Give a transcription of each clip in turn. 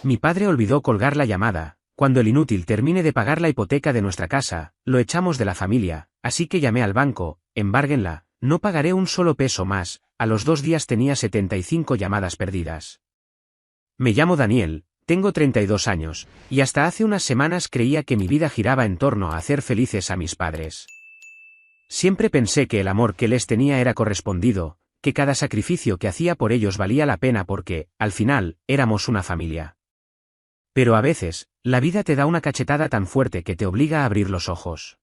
Mi padre olvidó colgar la llamada. Cuando el inútil termine de pagar la hipoteca de nuestra casa, lo echamos de la familia, así que llamé al banco, embárguenla, no pagaré un solo peso más. A los 2 días tenía 75 llamadas perdidas. Me llamo Daniel, tengo 32 años, y hasta hace unas semanas creía que mi vida giraba en torno a hacer felices a mis padres. Siempre pensé que el amor que les tenía era correspondido, que cada sacrificio que hacía por ellos valía la pena porque, al final, éramos una familia. Pero a veces, la vida te da una cachetada tan fuerte que te obliga a abrir los ojos.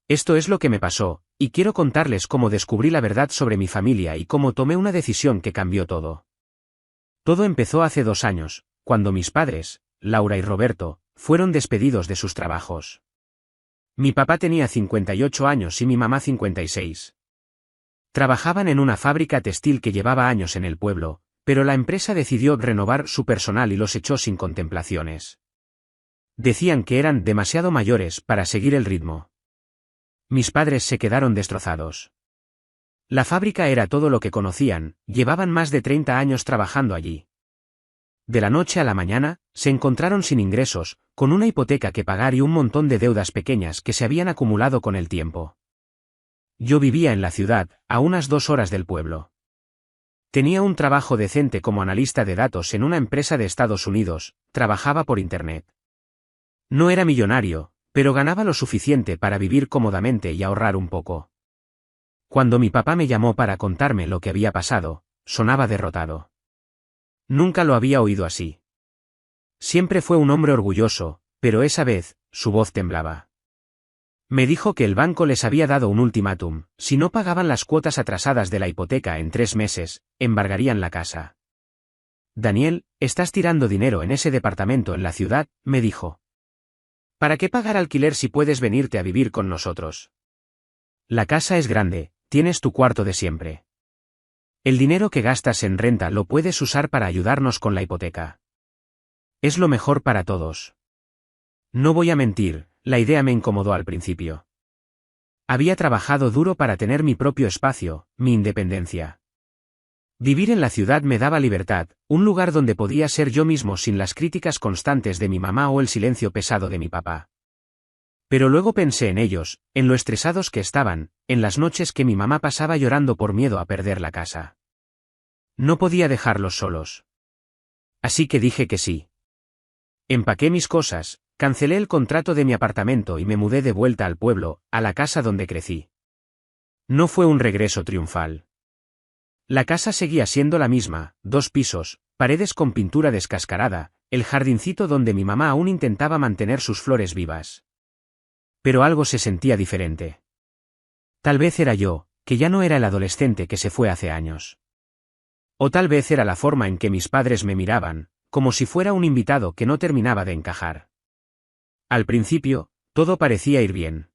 Esto es lo que me pasó, y quiero contarles cómo descubrí la verdad sobre mi familia y cómo tomé una decisión que cambió todo. Todo empezó hace 2 años, cuando mis padres, Laura y Roberto, fueron despedidos de sus trabajos. Mi papá tenía 58 años y mi mamá 56. Trabajaban en una fábrica textil que llevaba años en el pueblo, pero la empresa decidió renovar su personal y los echó sin contemplaciones. Decían que eran demasiado mayores para seguir el ritmo. Mis padres se quedaron destrozados. La fábrica era todo lo que conocían, llevaban más de 30 años trabajando allí. De la noche a la mañana, se encontraron sin ingresos, con una hipoteca que pagar y un montón de deudas pequeñas que se habían acumulado con el tiempo. Yo vivía en la ciudad, a unas 2 horas del pueblo. Tenía un trabajo decente como analista de datos en una empresa de Estados Unidos, trabajaba por Internet. No era millonario, pero ganaba lo suficiente para vivir cómodamente y ahorrar un poco. Cuando mi papá me llamó para contarme lo que había pasado, sonaba derrotado. Nunca lo había oído así. Siempre fue un hombre orgulloso, pero esa vez, su voz temblaba. Me dijo que el banco les había dado un ultimátum: si no pagaban las cuotas atrasadas de la hipoteca en 3 meses, embargarían la casa. Daniel, estás tirando dinero en ese departamento en la ciudad, me dijo. ¿Para qué pagar alquiler si puedes venirte a vivir con nosotros? La casa es grande, tienes tu cuarto de siempre. El dinero que gastas en renta lo puedes usar para ayudarnos con la hipoteca. Es lo mejor para todos. No voy a mentir, la idea me incomodó al principio. Había trabajado duro para tener mi propio espacio, mi independencia. Vivir en la ciudad me daba libertad, un lugar donde podía ser yo mismo sin las críticas constantes de mi mamá o el silencio pesado de mi papá. Pero luego pensé en ellos, en lo estresados que estaban, en las noches que mi mamá pasaba llorando por miedo a perder la casa. No podía dejarlos solos. Así que dije que sí. Empaqué mis cosas, cancelé el contrato de mi apartamento y me mudé de vuelta al pueblo, a la casa donde crecí. No fue un regreso triunfal. La casa seguía siendo la misma, 2 pisos, paredes con pintura descascarada, el jardincito donde mi mamá aún intentaba mantener sus flores vivas. Pero algo se sentía diferente. Tal vez era yo, que ya no era el adolescente que se fue hace años. O tal vez era la forma en que mis padres me miraban, como si fuera un invitado que no terminaba de encajar. Al principio, todo parecía ir bien.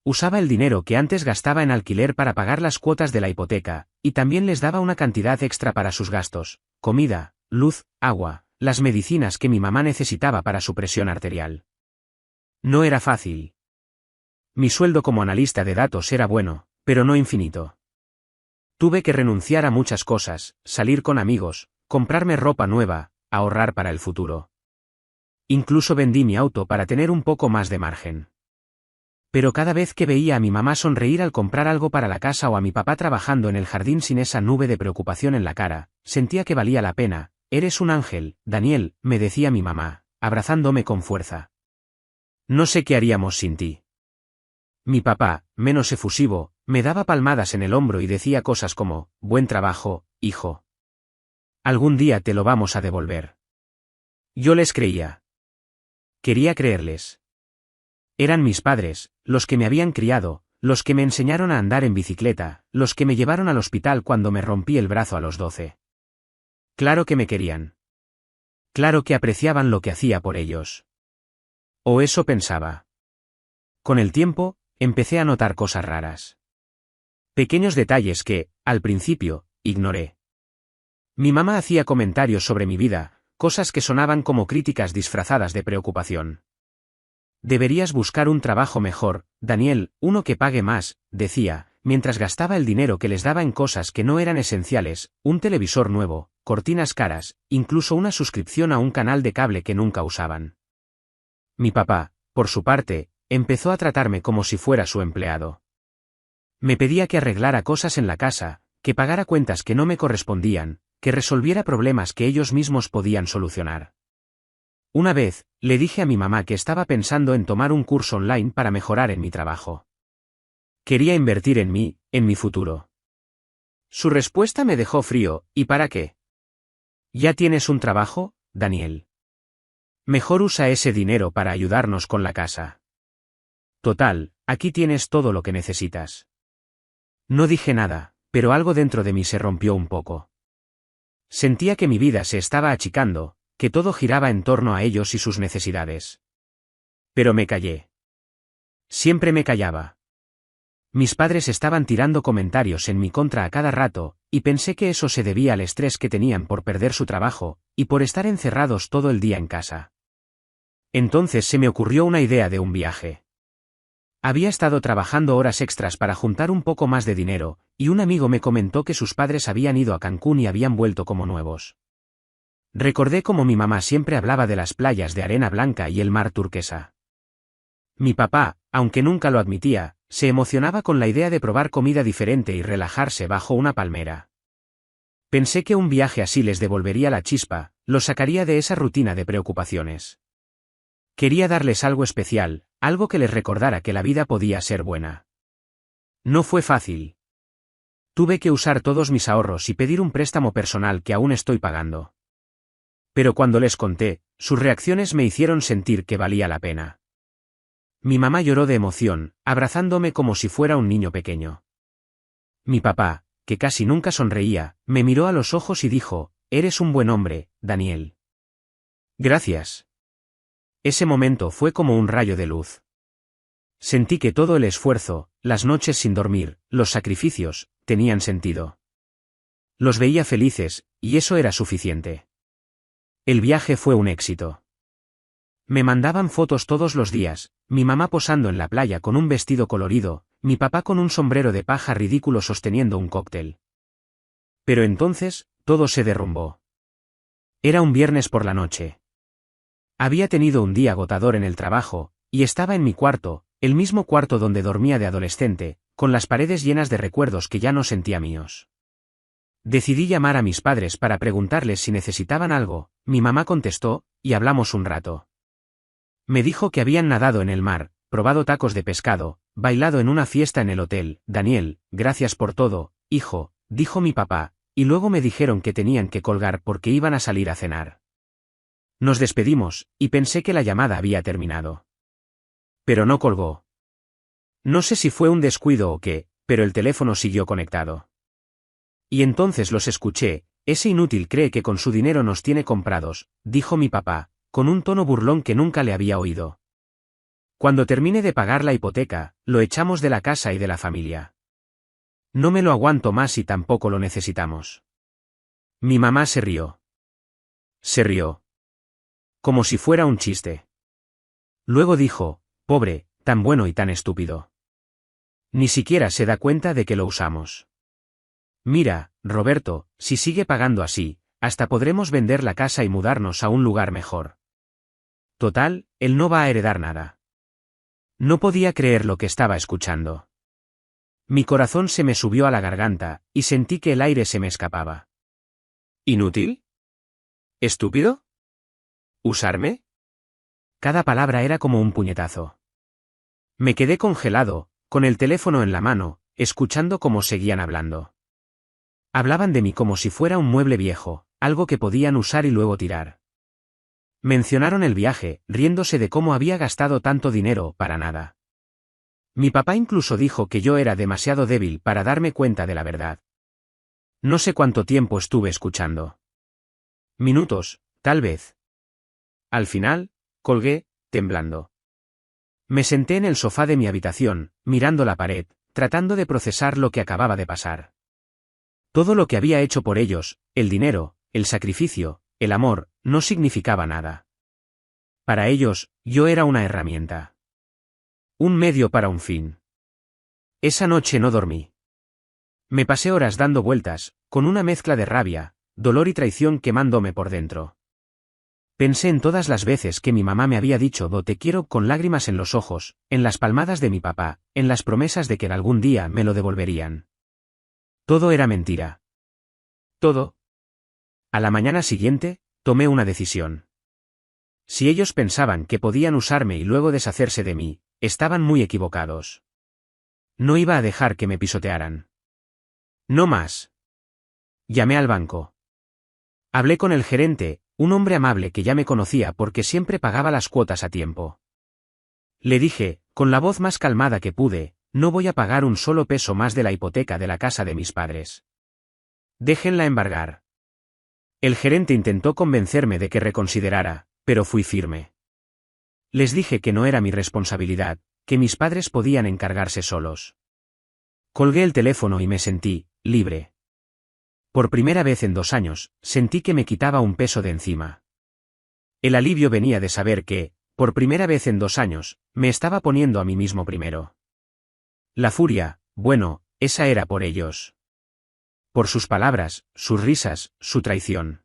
Usaba el dinero que antes gastaba en alquiler para pagar las cuotas de la hipoteca, y también les daba una cantidad extra para sus gastos, comida, luz, agua, las medicinas que mi mamá necesitaba para su presión arterial. No era fácil. Mi sueldo como analista de datos era bueno, pero no infinito. Tuve que renunciar a muchas cosas, salir con amigos, comprarme ropa nueva, ahorrar para el futuro. Incluso vendí mi auto para tener un poco más de margen. Pero cada vez que veía a mi mamá sonreír al comprar algo para la casa o a mi papá trabajando en el jardín sin esa nube de preocupación en la cara, sentía que valía la pena. Eres un ángel, Daniel, me decía mi mamá, abrazándome con fuerza. No sé qué haríamos sin ti. Mi papá, menos efusivo, me daba palmadas en el hombro y decía cosas como: buen trabajo, hijo. Algún día te lo vamos a devolver. Yo les creía. Quería creerles. Eran mis padres, los que me habían criado, los que me enseñaron a andar en bicicleta, los que me llevaron al hospital cuando me rompí el brazo a los 12. Claro que me querían. Claro que apreciaban lo que hacía por ellos. O eso pensaba. Con el tiempo, empecé a notar cosas raras. Pequeños detalles que, al principio, ignoré. Mi mamá hacía comentarios sobre mi vida, cosas que sonaban como críticas disfrazadas de preocupación. Deberías buscar un trabajo mejor, Daniel, uno que pague más, decía, mientras gastaba el dinero que les daba en cosas que no eran esenciales, un televisor nuevo, cortinas caras, incluso una suscripción a un canal de cable que nunca usaban. Mi papá, por su parte, empezó a tratarme como si fuera su empleado. Me pedía que arreglara cosas en la casa, que pagara cuentas que no me correspondían, que resolviera problemas que ellos mismos podían solucionar. Una vez, le dije a mi mamá que estaba pensando en tomar un curso online para mejorar en mi trabajo. Quería invertir en mí, en mi futuro. Su respuesta me dejó frío. ¿Y para qué? ¿Ya tienes un trabajo, Daniel? Mejor usa ese dinero para ayudarnos con la casa. Total, aquí tienes todo lo que necesitas. No dije nada, pero algo dentro de mí se rompió un poco. Sentía que mi vida se estaba achicando, que todo giraba en torno a ellos y sus necesidades. Pero me callé. Siempre me callaba. Mis padres estaban tirando comentarios en mi contra a cada rato, y pensé que eso se debía al estrés que tenían por perder su trabajo, y por estar encerrados todo el día en casa. Entonces se me ocurrió una idea de un viaje. Había estado trabajando horas extras para juntar un poco más de dinero, y un amigo me comentó que sus padres habían ido a Cancún y habían vuelto como nuevos. Recordé cómo mi mamá siempre hablaba de las playas de arena blanca y el mar turquesa. Mi papá, aunque nunca lo admitía, se emocionaba con la idea de probar comida diferente y relajarse bajo una palmera. Pensé que un viaje así les devolvería la chispa, los sacaría de esa rutina de preocupaciones. Quería darles algo especial, algo que les recordara que la vida podía ser buena. No fue fácil. Tuve que usar todos mis ahorros y pedir un préstamo personal que aún estoy pagando. Pero cuando les conté, sus reacciones me hicieron sentir que valía la pena. Mi mamá lloró de emoción, abrazándome como si fuera un niño pequeño. Mi papá, que casi nunca sonreía, me miró a los ojos y dijo: «Eres un buen hombre, Daniel». Gracias. Ese momento fue como un rayo de luz. Sentí que todo el esfuerzo, las noches sin dormir, los sacrificios, tenían sentido. Los veía felices, y eso era suficiente. El viaje fue un éxito. Me mandaban fotos todos los días, mi mamá posando en la playa con un vestido colorido, mi papá con un sombrero de paja ridículo sosteniendo un cóctel. Pero entonces, todo se derrumbó. Era un viernes por la noche. Había tenido un día agotador en el trabajo, y estaba en mi cuarto, el mismo cuarto donde dormía de adolescente, con las paredes llenas de recuerdos que ya no sentía míos. Decidí llamar a mis padres para preguntarles si necesitaban algo, mi mamá contestó, y hablamos un rato. Me dijo que habían nadado en el mar, probado tacos de pescado, bailado en una fiesta en el hotel. «Daniel, gracias por todo, hijo», dijo mi papá, y luego me dijeron que tenían que colgar porque iban a salir a cenar. Nos despedimos, y pensé que la llamada había terminado. Pero no colgó. No sé si fue un descuido o qué, pero el teléfono siguió conectado. Y entonces los escuché: «Ese inútil cree que con su dinero nos tiene comprados», dijo mi papá, con un tono burlón que nunca le había oído. «Cuando termine de pagar la hipoteca, lo echamos de la casa y de la familia. No me lo aguanto más y tampoco lo necesitamos». Mi mamá se rió. Se rió. Como si fuera un chiste. Luego dijo: «Pobre, tan bueno y tan estúpido. Ni siquiera se da cuenta de que lo usamos. Mira, Roberto, si sigue pagando así, hasta podremos vender la casa y mudarnos a un lugar mejor. Total, él no va a heredar nada». No podía creer lo que estaba escuchando. Mi corazón se me subió a la garganta, y sentí que el aire se me escapaba. ¿Inútil? ¿Estúpido? ¿Usarme? Cada palabra era como un puñetazo. Me quedé congelado, con el teléfono en la mano, escuchando cómo seguían hablando. Hablaban de mí como si fuera un mueble viejo, algo que podían usar y luego tirar. Mencionaron el viaje, riéndose de cómo había gastado tanto dinero para nada. Mi papá incluso dijo que yo era demasiado débil para darme cuenta de la verdad. No sé cuánto tiempo estuve escuchando. Minutos, tal vez. Al final, colgué, temblando. Me senté en el sofá de mi habitación, mirando la pared, tratando de procesar lo que acababa de pasar. Todo lo que había hecho por ellos, el dinero, el sacrificio, el amor, no significaba nada. Para ellos, yo era una herramienta. Un medio para un fin. Esa noche no dormí. Me pasé horas dando vueltas, con una mezcla de rabia, dolor y traición quemándome por dentro. Pensé en todas las veces que mi mamá me había dicho te quiero con lágrimas en los ojos, en las palmadas de mi papá, en las promesas de que algún día me lo devolverían. Todo era mentira. Todo. A la mañana siguiente, tomé una decisión. Si ellos pensaban que podían usarme y luego deshacerse de mí, estaban muy equivocados. No iba a dejar que me pisotearan. No más. Llamé al banco. Hablé con el gerente, un hombre amable que ya me conocía porque siempre pagaba las cuotas a tiempo. Le dije, con la voz más calmada que pude, no voy a pagar un solo peso más de la hipoteca de la casa de mis padres. Déjenla embargar. El gerente intentó convencerme de que reconsiderara, pero fui firme. Les dije que no era mi responsabilidad, que mis padres podían encargarse solos. Colgué el teléfono y me sentí libre. Por primera vez en 2 años, sentí que me quitaba un peso de encima. El alivio venía de saber que, por primera vez en 2 años, me estaba poniendo a mí mismo primero. La furia, bueno, esa era por ellos. Por sus palabras, sus risas, su traición.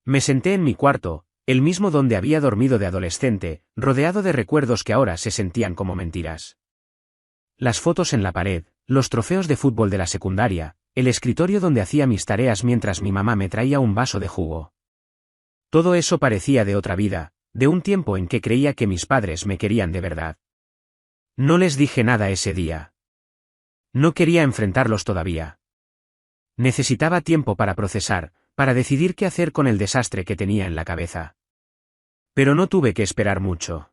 Me senté en mi cuarto, el mismo donde había dormido de adolescente, rodeado de recuerdos que ahora se sentían como mentiras. Las fotos en la pared, los trofeos de fútbol de la secundaria, el escritorio donde hacía mis tareas mientras mi mamá me traía un vaso de jugo. Todo eso parecía de otra vida, de un tiempo en que creía que mis padres me querían de verdad. No les dije nada ese día. No quería enfrentarlos todavía. Necesitaba tiempo para procesar, para decidir qué hacer con el desastre que tenía en la cabeza. Pero no tuve que esperar mucho.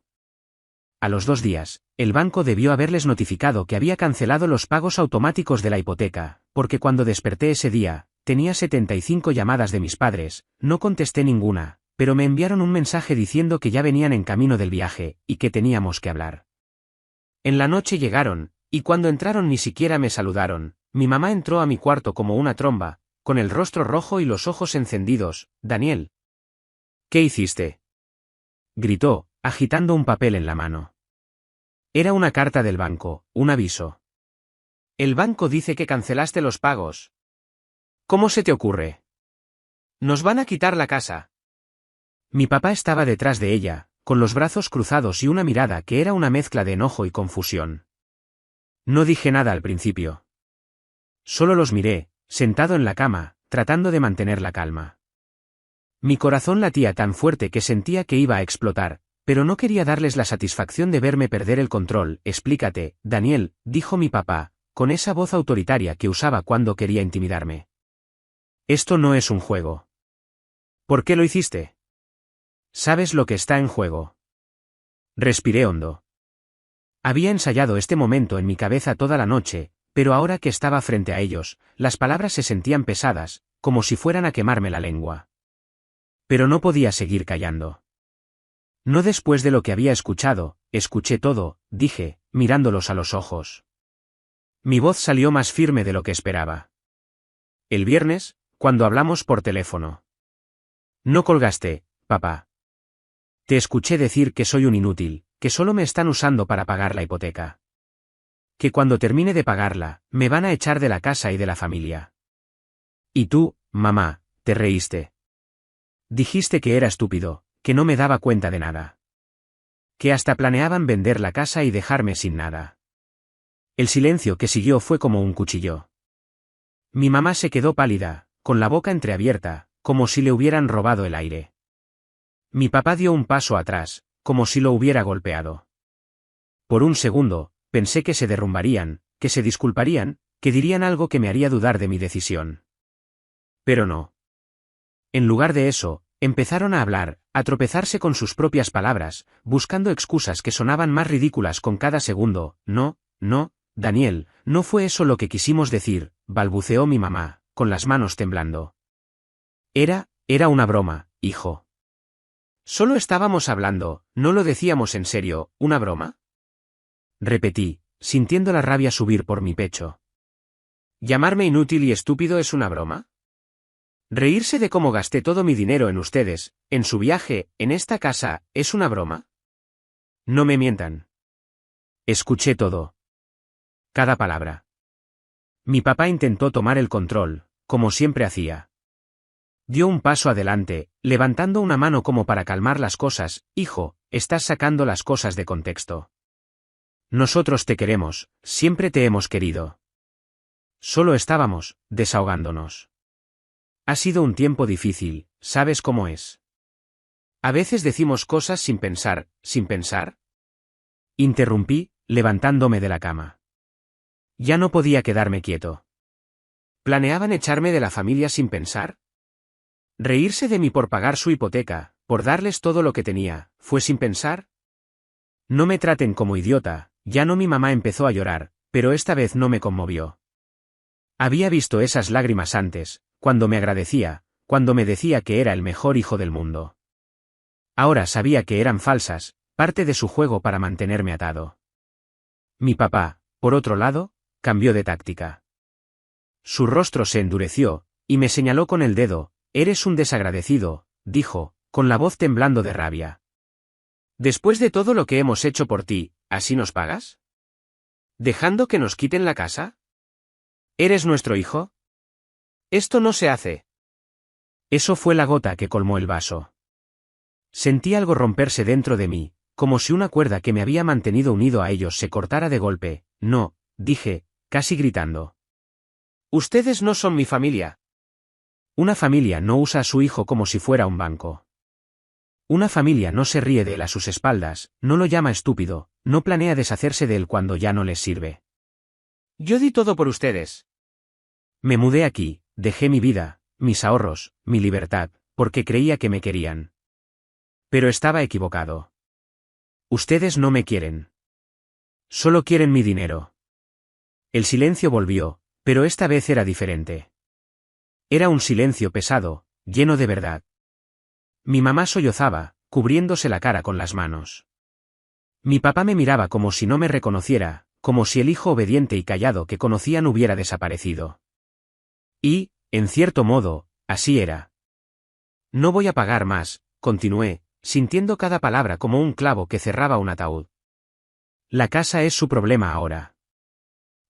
A los 2 días, el banco debió haberles notificado que había cancelado los pagos automáticos de la hipoteca, porque cuando desperté ese día, tenía 75 llamadas de mis padres, no contesté ninguna, pero me enviaron un mensaje diciendo que ya venían en camino del viaje, y que teníamos que hablar. En la noche llegaron, y cuando entraron ni siquiera me saludaron. Mi mamá entró a mi cuarto como una tromba, con el rostro rojo y los ojos encendidos. «Daniel. ¿Qué hiciste?», gritó, agitando un papel en la mano. Era una carta del banco, un aviso. «El banco dice que cancelaste los pagos. ¿Cómo se te ocurre? Nos van a quitar la casa». Mi papá estaba detrás de ella, con los brazos cruzados y una mirada que era una mezcla de enojo y confusión. No dije nada al principio. Solo los miré, sentado en la cama, tratando de mantener la calma. Mi corazón latía tan fuerte que sentía que iba a explotar, pero no quería darles la satisfacción de verme perder el control. «Explícate, Daniel», dijo mi papá, con esa voz autoritaria que usaba cuando quería intimidarme. «Esto no es un juego». «¿Por qué lo hiciste? ¿Sabes lo que está en juego?». Respiré hondo. Había ensayado este momento en mi cabeza toda la noche, pero ahora que estaba frente a ellos, las palabras se sentían pesadas, como si fueran a quemarme la lengua. Pero no podía seguir callando. No después de lo que había escuchado, escuché todo, dije, mirándolos a los ojos. Mi voz salió más firme de lo que esperaba. «El viernes, cuando hablamos por teléfono. No colgaste, papá. Te escuché decir que soy un inútil, que solo me están usando para pagar la hipoteca. Que cuando termine de pagarla, me van a echar de la casa y de la familia. Y tú, mamá, te reíste. Dijiste que era estúpido, que no me daba cuenta de nada. Que hasta planeaban vender la casa y dejarme sin nada». El silencio que siguió fue como un cuchillo. Mi mamá se quedó pálida, con la boca entreabierta, como si le hubieran robado el aire. Mi papá dio un paso atrás, como si lo hubiera golpeado. Por un segundo, pensé que se derrumbarían, que se disculparían, que dirían algo que me haría dudar de mi decisión. Pero no. En lugar de eso, empezaron a hablar, a tropezarse con sus propias palabras, buscando excusas que sonaban más ridículas con cada segundo. «No, no, Daniel, no fue eso lo que quisimos decir», balbuceó mi mamá, con las manos temblando. Era una broma, hijo. Solo estábamos hablando, no lo decíamos en serio. ¿Una broma?», repetí, sintiendo la rabia subir por mi pecho. «¿Llamarme inútil y estúpido es una broma? ¿Reírse de cómo gasté todo mi dinero en ustedes, en su viaje, en esta casa, es una broma? No me mientan». Escuché todo. Cada palabra. Mi papá intentó tomar el control, como siempre hacía. Dio un paso adelante, levantando una mano como para calmar las cosas. Hijo, estás sacando las cosas de contexto. Nosotros te queremos, siempre te hemos querido. Solo estábamos, desahogándonos. Ha sido un tiempo difícil, ¿sabes cómo es? A veces decimos cosas sin pensar, ¿sin pensar? Interrumpí, levantándome de la cama. Ya no podía quedarme quieto. ¿Planeaban echarme de la familia sin pensar? ¿Reírse de mí por pagar su hipoteca, por darles todo lo que tenía, fue sin pensar? No me traten como idiota. Ya no. Mi mamá empezó a llorar, pero esta vez no me conmovió. Había visto esas lágrimas antes, cuando me agradecía, cuando me decía que era el mejor hijo del mundo. Ahora sabía que eran falsas, parte de su juego para mantenerme atado. Mi papá, por otro lado, cambió de táctica. Su rostro se endureció, y me señaló con el dedo. Eres un desagradecido, dijo, con la voz temblando de rabia. Después de todo lo que hemos hecho por ti, ¿así nos pagas? ¿Dejando que nos quiten la casa? ¿Eres nuestro hijo? Esto no se hace. Eso fue la gota que colmó el vaso. Sentí algo romperse dentro de mí, como si una cuerda que me había mantenido unido a ellos se cortara de golpe. No, dije, casi gritando. Ustedes no son mi familia. Una familia no usa a su hijo como si fuera un banco. Una familia no se ríe de él a sus espaldas, no lo llama estúpido, no planea deshacerse de él cuando ya no les sirve. Yo di todo por ustedes. Me mudé aquí, dejé mi vida, mis ahorros, mi libertad, porque creía que me querían. Pero estaba equivocado. Ustedes no me quieren. Solo quieren mi dinero. El silencio volvió, pero esta vez era diferente. Era un silencio pesado, lleno de verdad. Mi mamá sollozaba, cubriéndose la cara con las manos. Mi papá me miraba como si no me reconociera, como si el hijo obediente y callado que conocían hubiera desaparecido. Y, en cierto modo, así era. No voy a pagar más, continué, sintiendo cada palabra como un clavo que cerraba un ataúd. La casa es su problema ahora.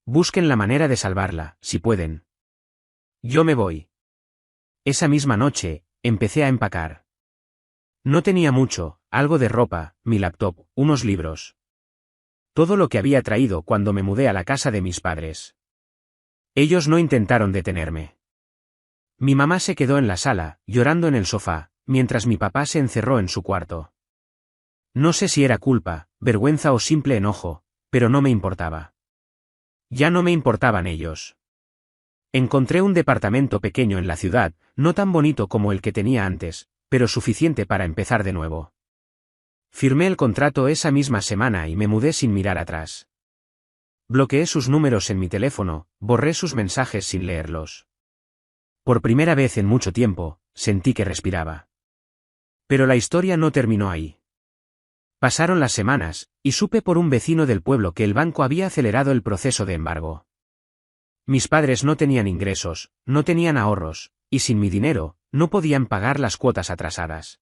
Busquen la manera de salvarla, si pueden. Yo me voy. Esa misma noche, empecé a empacar. No tenía mucho, algo de ropa, mi laptop, unos libros. Todo lo que había traído cuando me mudé a la casa de mis padres. Ellos no intentaron detenerme. Mi mamá se quedó en la sala, llorando en el sofá, mientras mi papá se encerró en su cuarto. No sé si era culpa, vergüenza o simple enojo, pero no me importaba. Ya no me importaban ellos. Encontré un departamento pequeño en la ciudad, no tan bonito como el que tenía antes, pero suficiente para empezar de nuevo. Firmé el contrato esa misma semana y me mudé sin mirar atrás. Bloqueé sus números en mi teléfono, borré sus mensajes sin leerlos. Por primera vez en mucho tiempo, sentí que respiraba. Pero la historia no terminó ahí. Pasaron las semanas, y supe por un vecino del pueblo que el banco había acelerado el proceso de embargo. Mis padres no tenían ingresos, no tenían ahorros, y sin mi dinero, no podían pagar las cuotas atrasadas.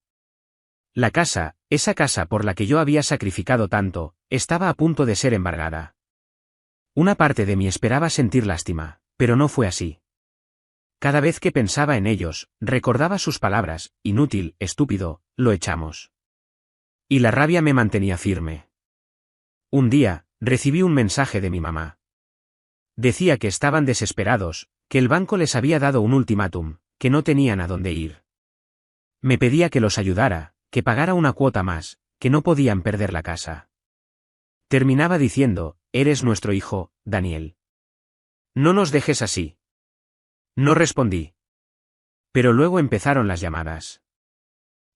La casa, esa casa por la que yo había sacrificado tanto, estaba a punto de ser embargada. Una parte de mí esperaba sentir lástima, pero no fue así. Cada vez que pensaba en ellos, recordaba sus palabras, inútil, estúpido, lo echamos. Y la rabia me mantenía firme. Un día, recibí un mensaje de mi mamá. Decía que estaban desesperados, que el banco les había dado un ultimátum, que no tenían a dónde ir. Me pedía que los ayudara, que pagara una cuota más, que no podían perder la casa. Terminaba diciendo, eres nuestro hijo, Daniel. No nos dejes así. No respondí. Pero luego empezaron las llamadas.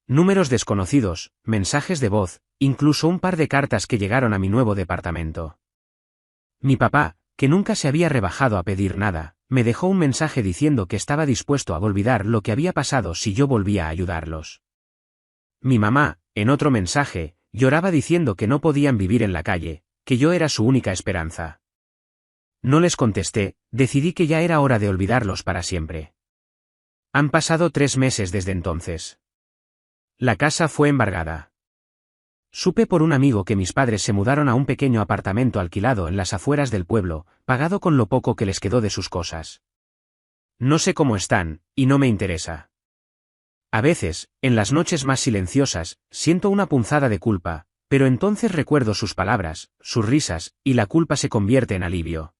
Números desconocidos, mensajes de voz, incluso un par de cartas que llegaron a mi nuevo departamento. Mi papá, que nunca se había rebajado a pedir nada, me dejó un mensaje diciendo que estaba dispuesto a olvidar lo que había pasado si yo volvía a ayudarlos. Mi mamá, en otro mensaje, lloraba diciendo que no podían vivir en la calle, que yo era su única esperanza. No les contesté, decidí que ya era hora de olvidarlos para siempre. Han pasado 3 meses desde entonces. La casa fue embargada. Supe por un amigo que mis padres se mudaron a un pequeño apartamento alquilado en las afueras del pueblo, pagado con lo poco que les quedó de sus cosas. No sé cómo están, y no me interesa. A veces, en las noches más silenciosas, siento una punzada de culpa, pero entonces recuerdo sus palabras, sus risas, y la culpa se convierte en alivio.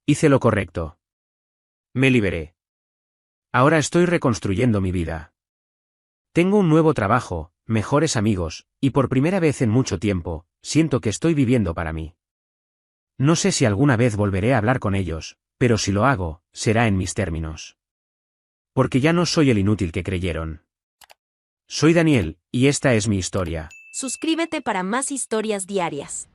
Hice lo correcto. Me liberé. Ahora estoy reconstruyendo mi vida. Tengo un nuevo trabajo, mejores amigos, y por primera vez en mucho tiempo, siento que estoy viviendo para mí. No sé si alguna vez volveré a hablar con ellos, pero si lo hago, será en mis términos. Porque ya no soy el inútil que creyeron. Soy Daniel, y esta es mi historia. Suscríbete para más historias diarias.